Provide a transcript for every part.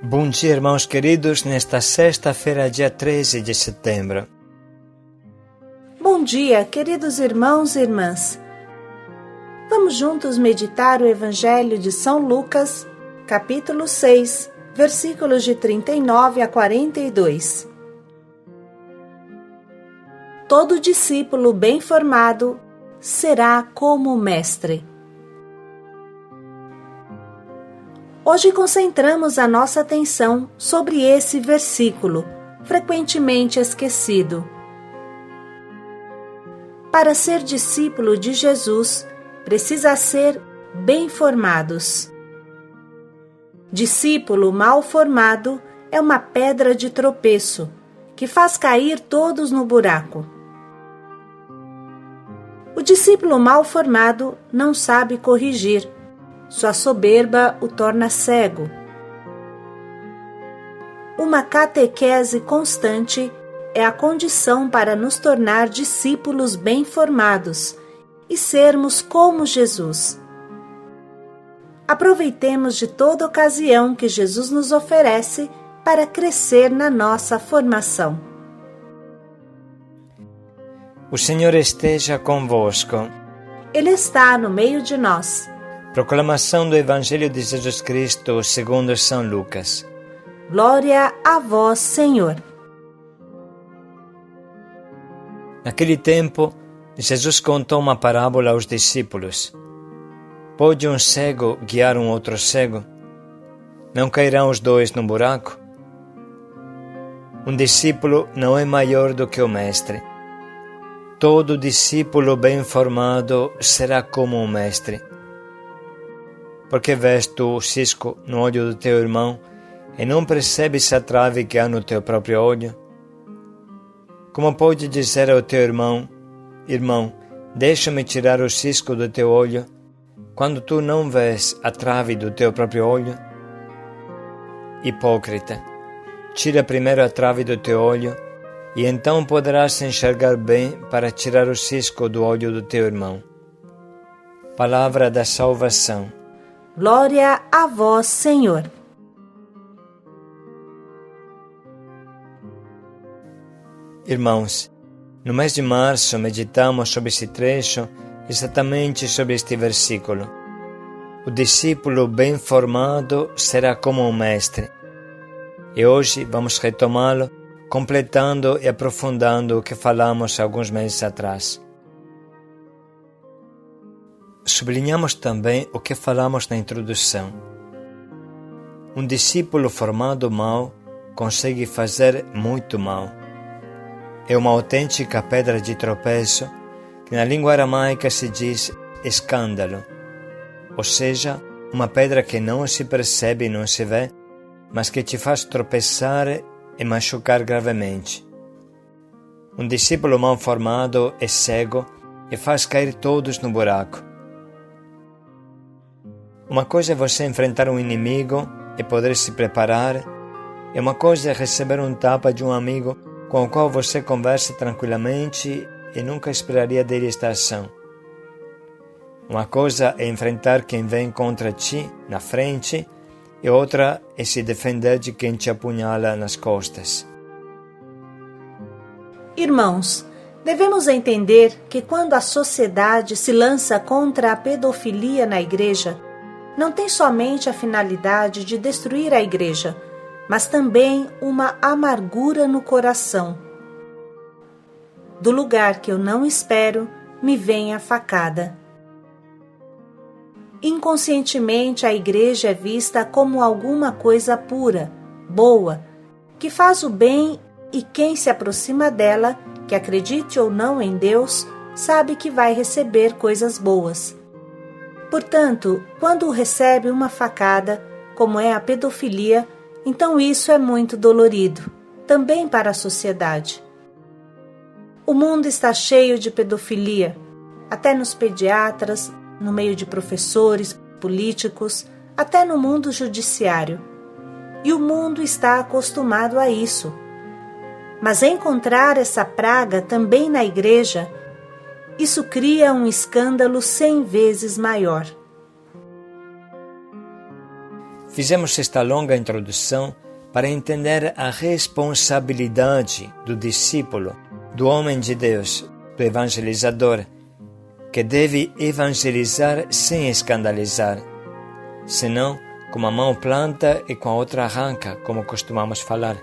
Bom dia, irmãos queridos, nesta sexta-feira, dia 13 de setembro. Bom dia, queridos irmãos e irmãs. Vamos juntos meditar o Evangelho de São Lucas, capítulo 6, versículos de 39 a 42. Todo discípulo bem formado será como o mestre. Hoje concentramos a nossa atenção sobre esse versículo, frequentemente esquecido. Para ser discípulo de Jesus, precisa ser bem formados. Discípulo mal formado é uma pedra de tropeço, que faz cair todos no buraco. O discípulo mal formado não sabe corrigir. Sua soberba o torna cego. Uma catequese constante é a condição para nos tornar discípulos bem formados e sermos como Jesus. Aproveitemos de toda ocasião que Jesus nos oferece para crescer na nossa formação. O Senhor esteja convosco. Ele está no meio de nós. Proclamação do Evangelho de Jesus Cristo segundo São Lucas. Glória a vós, Senhor. Naquele tempo, Jesus contou uma parábola aos discípulos. Pode um cego guiar um outro cego? Não cairão os dois no buraco? Um discípulo não é maior do que o mestre. Todo discípulo bem formado será como o mestre. Porque vês tu o cisco no olho do teu irmão e não percebes a trave que há no teu próprio olho? Como pode dizer ao teu irmão: Irmão, deixa-me tirar o cisco do teu olho, quando tu não vês a trave do teu próprio olho? Hipócrita, tira primeiro a trave do teu olho, e então poderás enxergar bem para tirar o cisco do olho do teu irmão. Palavra da salvação. Glória a vós, Senhor. Irmãos, no mês de março meditamos sobre esse trecho, exatamente sobre este versículo. O discípulo bem formado será como o mestre. E hoje vamos retomá-lo, completando e aprofundando o que falamos alguns meses atrás. Sublinhamos também o que falamos na introdução. Um discípulo formado mal consegue fazer muito mal. É uma autêntica pedra de tropeço, que na língua aramaica se diz escândalo, ou seja, uma pedra que não se percebe e não se vê, mas que te faz tropeçar e machucar gravemente. Um discípulo mal formado é cego e faz cair todos no buraco. Uma coisa é você enfrentar um inimigo e poder se preparar, e uma coisa é receber um tapa de um amigo com o qual você conversa tranquilamente e nunca esperaria dele esta ação. Uma coisa é enfrentar quem vem contra ti na frente, e outra é se defender de quem te apunhala nas costas. Irmãos, devemos entender que quando a sociedade se lança contra a pedofilia na igreja, não tem somente a finalidade de destruir a igreja, mas também uma amargura no coração. Do lugar que eu não espero, me vem a facada. Inconscientemente, a igreja é vista como alguma coisa pura, boa, que faz o bem, e quem se aproxima dela, que acredite ou não em Deus, sabe que vai receber coisas boas. Portanto, quando recebe uma facada, como é a pedofilia, então isso é muito dolorido, também para a sociedade. O mundo está cheio de pedofilia, até nos pediatras, no meio de professores, políticos, até no mundo judiciário. E o mundo está acostumado a isso. Mas encontrar essa praga também na igreja, isso cria um escândalo 100 vezes maior. Fizemos esta longa introdução para entender a responsabilidade do discípulo, do homem de Deus, do evangelizador, que deve evangelizar sem escandalizar, senão com uma mão planta e com a outra arranca, como costumamos falar.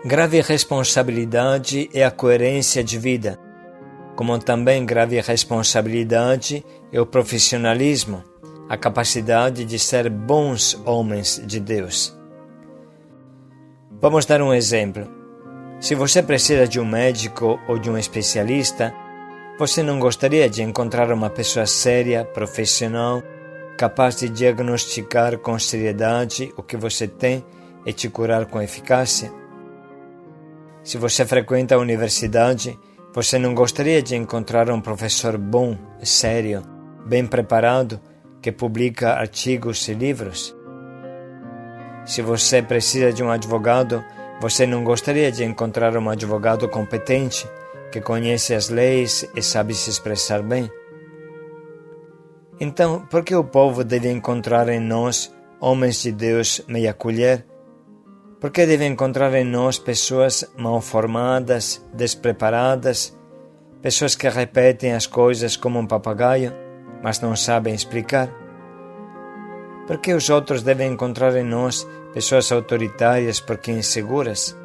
Grave responsabilidade é a coerência de vida, como também grave responsabilidade é o profissionalismo, a capacidade de ser bons homens de Deus. Vamos dar um exemplo. Se você precisa de um médico ou de um especialista, você não gostaria de encontrar uma pessoa séria, profissional, capaz de diagnosticar com seriedade o que você tem e te curar com eficácia? Se você frequenta a universidade, você não gostaria de encontrar um professor bom, sério, bem preparado, que publica artigos e livros? Se você precisa de um advogado, você não gostaria de encontrar um advogado competente, que conhece as leis e sabe se expressar bem? Então, por que o povo deve encontrar em nós, homens de Deus, meia colher? Por que deve encontrar em nós pessoas mal formadas, despreparadas, pessoas que repetem as coisas como um papagaio, mas não sabem explicar? Por que os outros devem encontrar em nós pessoas autoritárias porque inseguras?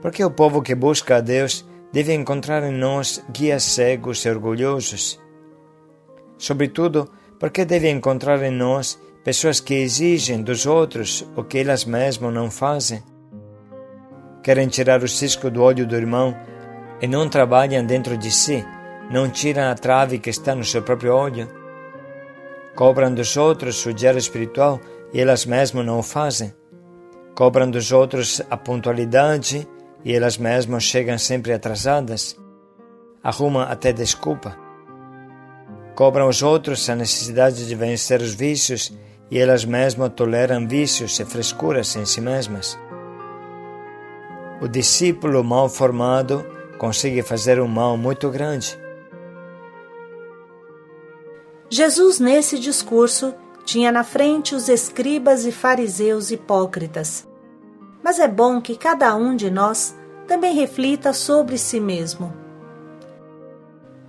Por que o povo que busca a Deus deve encontrar em nós guias cegos e orgulhosos? Sobretudo, por que deve encontrar em nós pessoas que exigem dos outros o que elas mesmas não fazem? Querem tirar o cisco do olho do irmão e não trabalham dentro de si, não tiram a trave que está no seu próprio olho? Cobram dos outros o diário espiritual e elas mesmas não o fazem? Cobram dos outros a pontualidade e elas mesmas chegam sempre atrasadas? Arrumam até desculpa. Cobram aos outros a necessidade de vencer os vícios e elas mesmas toleram vícios e frescuras em si mesmas. O discípulo mal formado consegue fazer um mal muito grande. Jesus, nesse discurso, tinha na frente os escribas e fariseus hipócritas. Mas é bom que cada um de nós também reflita sobre si mesmo.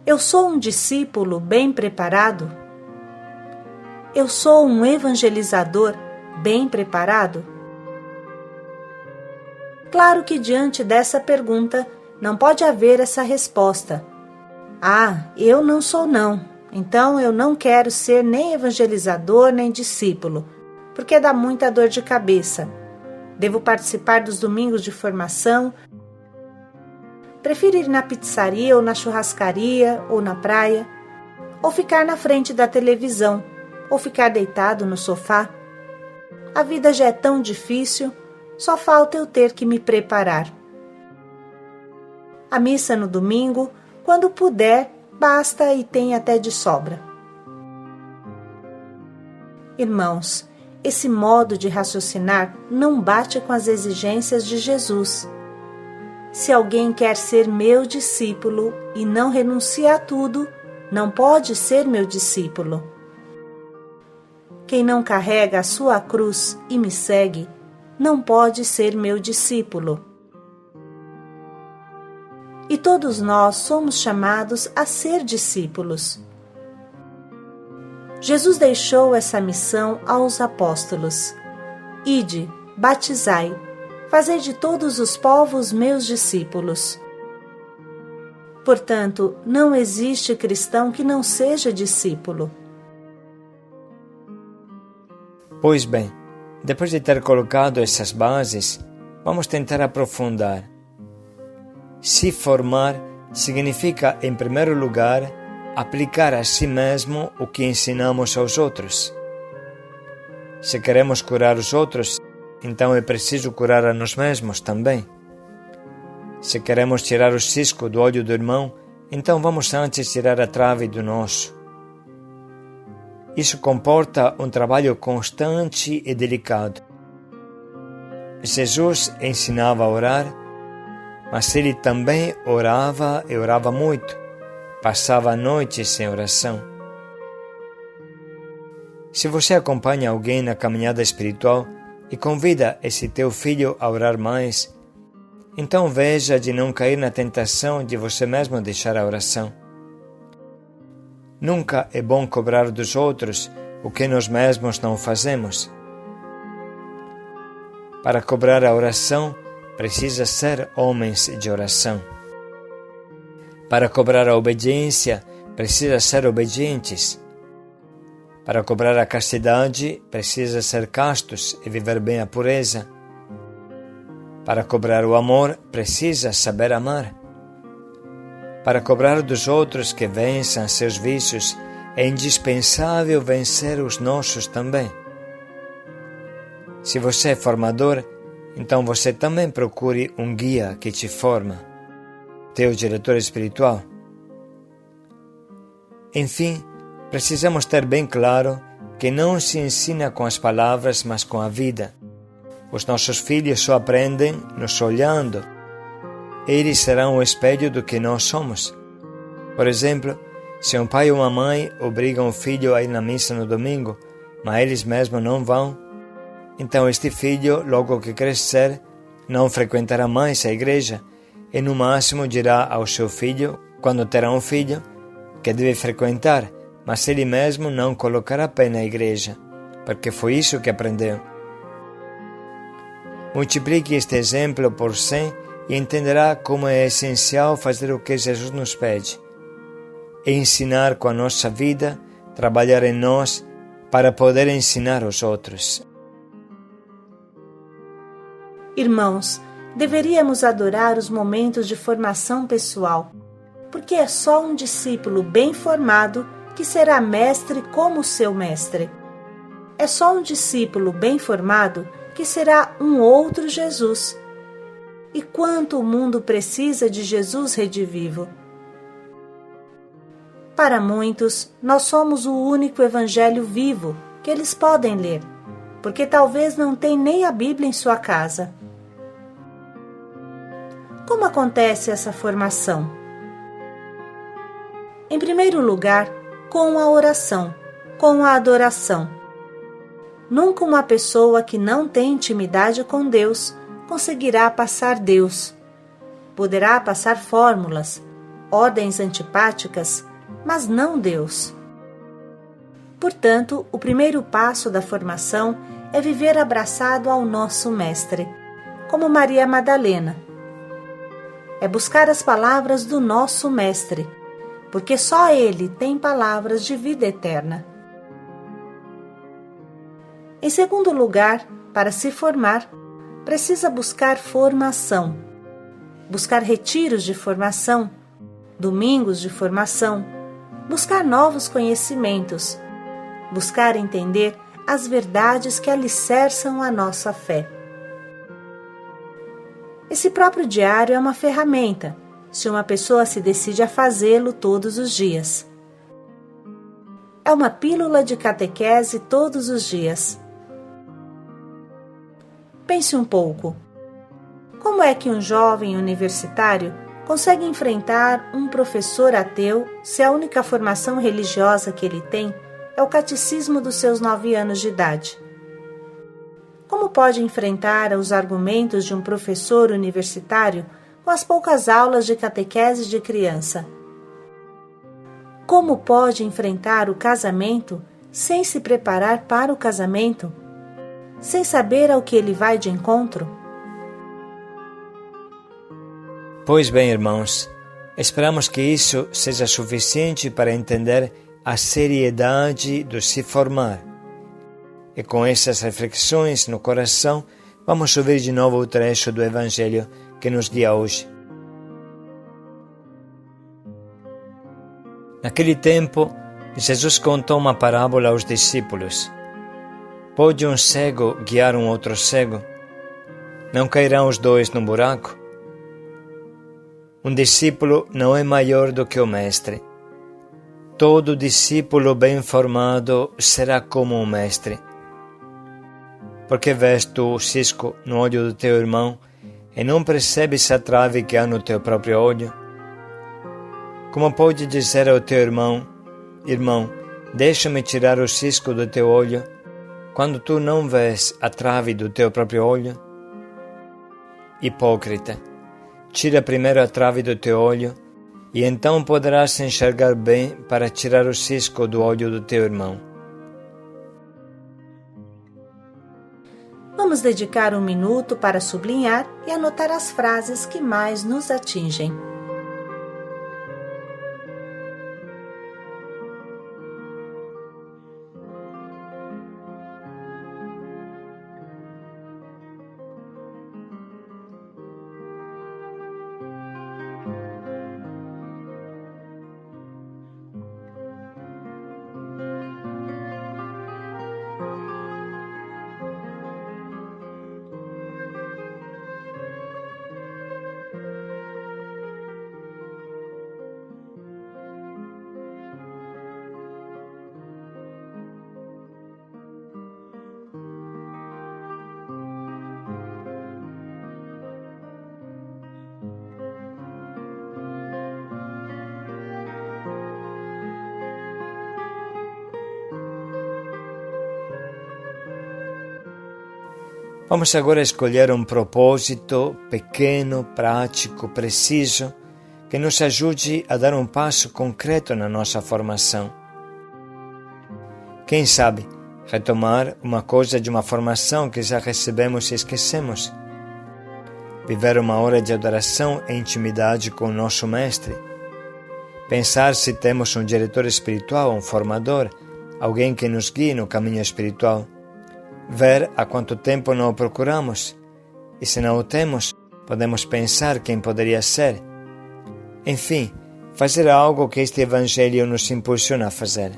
Eu sou um discípulo bem preparado? Eu sou um evangelizador bem preparado? Claro que diante dessa pergunta não pode haver essa resposta. Eu não sou não, então eu não quero ser nem evangelizador nem discípulo, porque dá muita dor de cabeça. Devo participar dos domingos de formação, prefiro ir na pizzaria ou na churrascaria ou na praia, ou ficar na frente da televisão, ou ficar deitado no sofá. A vida já é tão difícil, só falta eu ter que me preparar. A missa no domingo, quando puder, basta e tem até de sobra. Irmãos, esse modo de raciocinar não bate com as exigências de Jesus. Se alguém quer ser meu discípulo e não renuncia a tudo, não pode ser meu discípulo. Quem não carrega a sua cruz e me segue, não pode ser meu discípulo. E todos nós somos chamados a ser discípulos. Jesus deixou essa missão aos apóstolos. Ide, batizai, fazei de todos os povos meus discípulos. Portanto, não existe cristão que não seja discípulo. Pois bem, depois de ter colocado essas bases, vamos tentar aprofundar. Se formar significa, em primeiro lugar, aplicar a si mesmo o que ensinamos aos outros. Se queremos curar os outros, então é preciso curar a nós mesmos também. Se queremos tirar o cisco do olho do irmão, então vamos antes tirar a trave do nosso. Isso comporta um trabalho constante e delicado. Jesus ensinava a orar, mas ele também orava e orava muito. Passava noites em oração. Se você acompanha alguém na caminhada espiritual e convida esse teu filho a orar mais, então veja de não cair na tentação de você mesmo deixar a oração. Nunca é bom cobrar dos outros o que nós mesmos não fazemos. Para cobrar a oração, precisa ser homens de oração. Para cobrar a obediência, precisa ser obedientes. Para cobrar a castidade, precisa ser castos e viver bem a pureza. Para cobrar o amor, precisa saber amar. Para cobrar dos outros que vençam seus vícios, é indispensável vencer os nossos também. Se você é formador, então você também procure um guia que te forma, teu diretor espiritual. Enfim, precisamos ter bem claro que não se ensina com as palavras, mas com a vida. Os nossos filhos só aprendem nos olhando. Eles serão o espelho do que nós somos. Por exemplo, se um pai ou uma mãe obrigam o filho a ir na missa no domingo, mas eles mesmos não vão, então este filho, logo que crescer, não frequentará mais a igreja e no máximo dirá ao seu filho, quando terá um filho, que deve frequentar, mas ele mesmo não colocará pé na igreja, porque foi isso que aprendeu. Multiplique este exemplo por 100 e entenderá como é essencial fazer o que Jesus nos pede, e ensinar com a nossa vida, trabalhar em nós para poder ensinar os outros. Irmãos, deveríamos adorar os momentos de formação pessoal, porque é só um discípulo bem formado que será mestre como seu mestre. É só um discípulo bem formado que será um outro Jesus. E quanto o mundo precisa de Jesus redivivo! Para muitos, nós somos o único evangelho vivo que eles podem ler, porque talvez não tenham nem a Bíblia em sua casa. Como acontece essa formação? Em primeiro lugar, com a oração, com a adoração. Nunca uma pessoa que não tem intimidade com Deus conseguirá passar Deus. Poderá passar fórmulas, ordens antipáticas, mas não Deus. Portanto, o primeiro passo da formação é viver abraçado ao nosso Mestre, como Maria Madalena. É buscar as palavras do nosso Mestre, porque só Ele tem palavras de vida eterna. Em segundo lugar, para se formar, precisa buscar formação, buscar retiros de formação, domingos de formação, buscar novos conhecimentos, buscar entender as verdades que alicerçam a nossa fé. Esse próprio diário é uma ferramenta, se uma pessoa se decide a fazê-lo todos os dias. É uma pílula de catequese todos os dias. Pense um pouco. Como é que um jovem universitário consegue enfrentar um professor ateu se a única formação religiosa que ele tem é o catecismo dos seus 9 anos de idade? Como pode enfrentar os argumentos de um professor universitário com as poucas aulas de catequese de criança? Como pode enfrentar o casamento sem se preparar para o casamento? Sem saber ao que ele vai de encontro? Pois bem, irmãos, esperamos que isso seja suficiente para entender a seriedade do se formar. E com essas reflexões no coração, vamos ouvir de novo o trecho do Evangelho que nos guia hoje. Naquele tempo, Jesus contou uma parábola aos discípulos. Pode um cego guiar um outro cego? Não cairão os dois num buraco? Um discípulo não é maior do que o mestre. Todo discípulo bem formado será como o mestre. Por que vês tu o cisco no olho do teu irmão e não percebes a trave que há no teu próprio olho? Como pode dizer ao teu irmão: Irmão, deixa-me tirar o cisco do teu olho, quando tu não vês a trave do teu próprio olho? Hipócrita, tira primeiro a trave do teu olho, e então poderás enxergar bem para tirar o cisco do olho do teu irmão. Vamos dedicar um minuto para sublinhar e anotar as frases que mais nos atingem. Vamos agora escolher um propósito pequeno, prático, preciso, que nos ajude a dar um passo concreto na nossa formação. Quem sabe, retomar uma coisa de uma formação que já recebemos e esquecemos. Viver uma hora de adoração e intimidade com o nosso Mestre. Pensar se temos um diretor espiritual, um formador, alguém que nos guie no caminho espiritual. Ver há quanto tempo não o procuramos, e se não o temos, podemos pensar quem poderia ser. Enfim, fazer algo que este Evangelho nos impulsiona a fazer.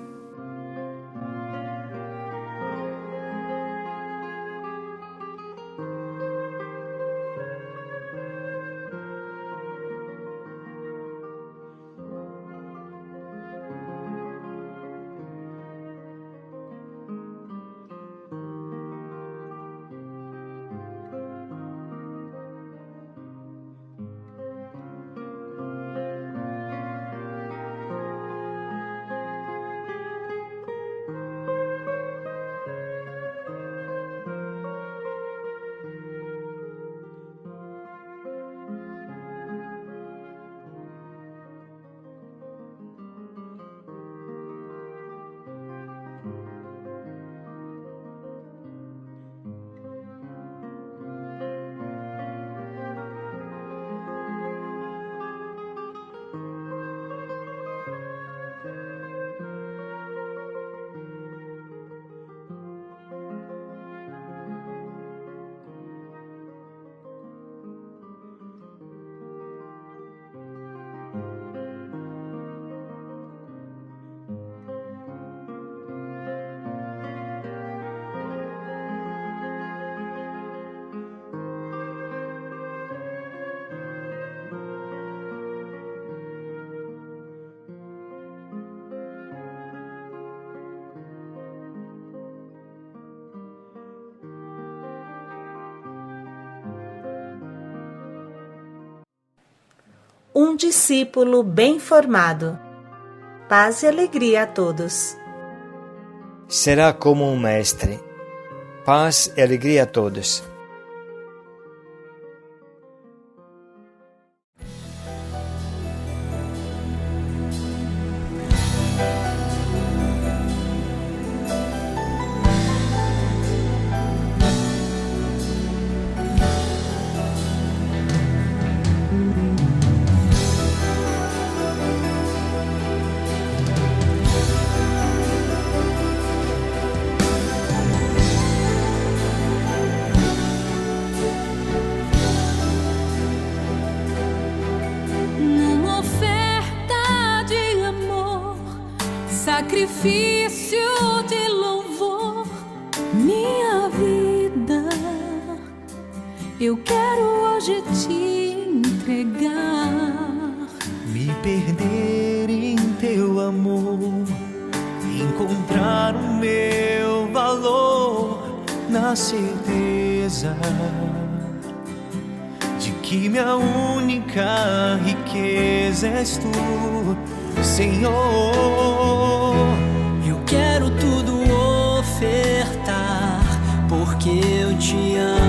Um discípulo bem formado. Paz e alegria a todos. Será como um mestre. Paz e alegria a todos. Sacrifício de louvor, minha vida, eu quero hoje te entregar. Me perder em teu amor, encontrar o meu valor na certeza de que minha única riqueza és tu, Senhor. Eu quero tudo ofertar, porque eu te amo.